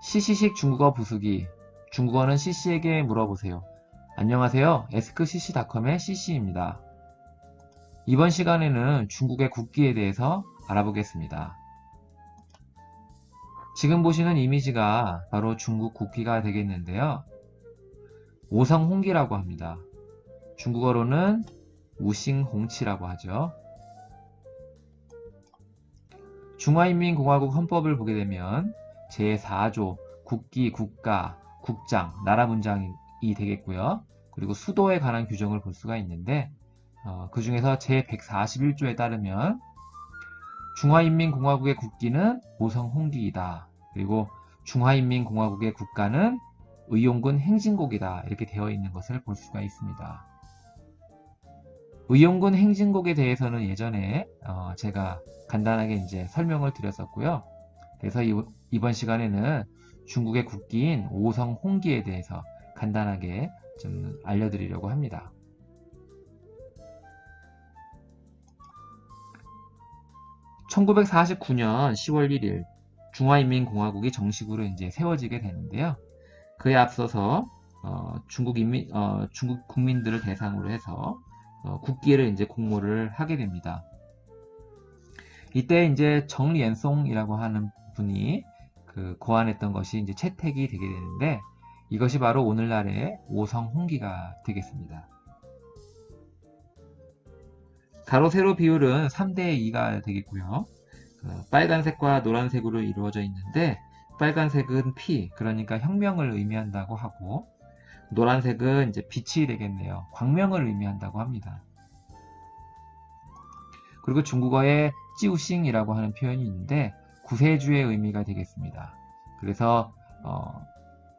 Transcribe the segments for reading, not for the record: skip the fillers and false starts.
CC식 중국어 부수기. 중국어는 CC에게 물어보세요. 안녕하세요. 에스크CC.com의 CC입니다. 이번 시간에는 중국의 국기에 대해서 알아보겠습니다. 지금 보시는 이미지가 바로 중국 국기가 되겠는데요. 오성홍기라고 합니다. 중국어로는 우싱홍치라고 하죠. 중화인민공화국 헌법을 보게 되면 제4조 국기, 국가, 국장, 나라 문장이 되겠고요. 그리고 수도에 관한 규정을 볼 수가 있는데 그 중에서 제141조에 따르면 중화인민공화국의 국기는 오성홍기이다. 그리고 중화인민공화국의 국가는 의용군 행진곡이다. 이렇게 되어 있는 것을 볼 수가 있습니다. 의용군 행진곡에 대해서는 예전에 제가 간단하게 이제 설명을 드렸었고요. 그래서 이번 시간에는 중국의 국기인 오성홍기에 대해서 간단하게 좀 알려드리려고 합니다. (1949년 10월 1일) 중화인민공화국이 정식으로 이제 세워지게 되는데요. 그에 앞서서 중국 국민들을 대상으로 해서 국기를 이제 공모를 하게 됩니다. 이때 이제 정리엔송이라고 하는 분이 고안했던 것이 이제 채택이 되게 되는데 이것이 바로 오늘날의 오성홍기가 되겠습니다. 가로 세로 비율은 3대 2가 되겠고요. 빨간색과 노란색으로 이루어져 있는데 빨간색은 피, 그러니까 혁명을 의미한다고 하고 노란색은 이제 빛이 되겠네요. 광명을 의미한다고 합니다. 그리고 중국어에 찌우싱이라고 하는 표현이 있는데 구세주의 의미가 되겠습니다. 그래서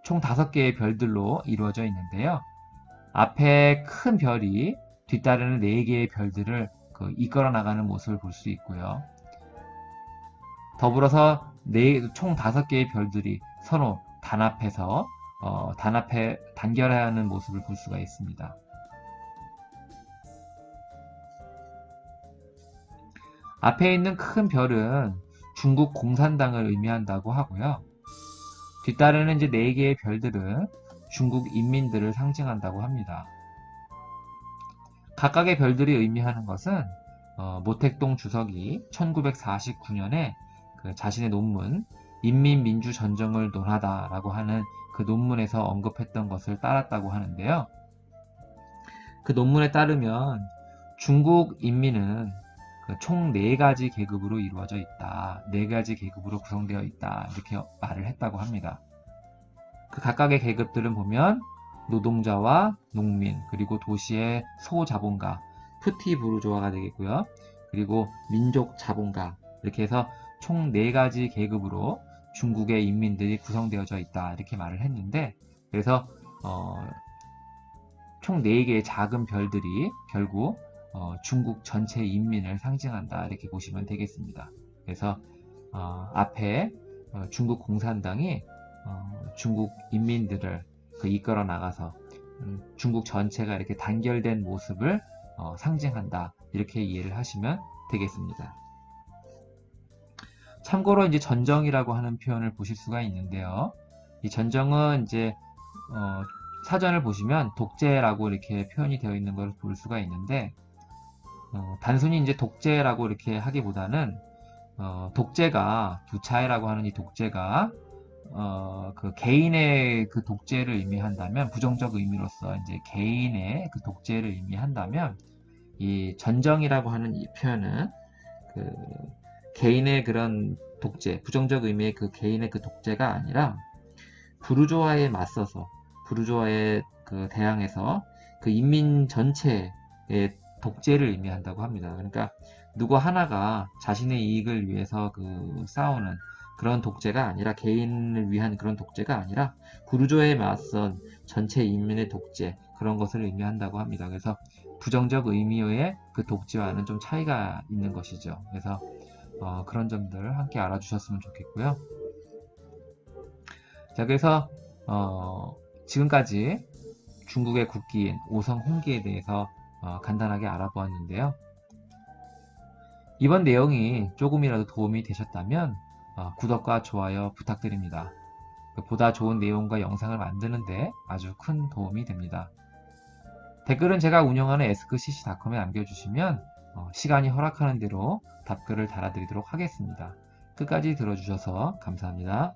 총 5개의 별들로 이루어져 있는데요. 앞에 큰 별이 뒤따르는 4개의 별들을 이끌어 나가는 모습을 볼 수 있고요. 더불어서 총 5개의 별들이 서로 단합해서 단결해야 하는 모습을 볼 수가 있습니다. 앞에 있는 큰 별은 중국 공산당을 의미한다고 하고요. 뒤따르는 이제 4개의 별들은 중국 인민들을 상징한다고 합니다. 각각의 별들이 의미하는 것은 모택동 주석이 1949년에 자신의 논문 인민민주전쟁을 논하다 라고 하는 그 논문에서 언급했던 것을 따랐다고 하는데요. 그 논문에 따르면 중국 인민은 총 4가지 계급으로 이루어져 있다. 4가지 계급으로 구성되어 있다. 이렇게 말을 했다고 합니다. 그 각각의 계급들은 보면 노동자와 농민, 그리고 도시의 소자본가, 푸티부르조아가 되겠고요. 그리고 민족 자본가, 이렇게 해서 총 4가지 계급으로 중국의 인민들이 구성되어져 있다. 이렇게 말을 했는데, 그래서 총 4개의 작은 별들이 결국 중국 전체 인민을 상징한다. 이렇게 보시면 되겠습니다. 그래서 앞에 중국 공산당이 중국 인민들을 이끌어 나가서 중국 전체가 이렇게 단결된 모습을 상징한다. 이렇게 이해를 하시면 되겠습니다. 참고로 이제 전정이라고 하는 표현을 보실 수가 있는데요. 이 전정은 이제 사전을 보시면 독재라고 이렇게 표현이 되어 있는 것을 볼 수가 있는데 단순히 이제 독재라고 이렇게 하기보다는 독재가 부차이라고 하는 이 독재가 그 개인의 그 독재를 의미한다면 부정적 의미로서 이제 개인의 그 독재를 의미한다면 이 전정이라고 하는 이 표현은 그 개인의 그런 독재, 부정적 의미의 그 개인의 그 독재가 아니라 부르주아에 맞서서 부르주아에 대항해서 그 인민 전체의 독재를 의미한다고 합니다. 그러니까 누구 하나가 자신의 이익을 위해서 싸우는 그런 독재가 아니라 개인을 위한 그런 독재가 아니라 부르주아에 맞선 전체 인민의 독재, 그런 것을 의미한다고 합니다. 그래서 부정적 의미의 그 독재와는 좀 차이가 있는 것이죠. 그래서 그런 점들 함께 알아주셨으면 좋겠고요. 자, 그래서 지금까지 중국의 국기인 오성홍기에 대해서 간단하게 알아보았는데요. 이번 내용이 조금이라도 도움이 되셨다면 구독과 좋아요 부탁드립니다. 보다 좋은 내용과 영상을 만드는데 아주 큰 도움이 됩니다. 댓글은 제가 운영하는 askcc.com에 남겨주시면 시간이 허락하는 대로 답글을 달아드리도록 하겠습니다. 끝까지 들어주셔서 감사합니다.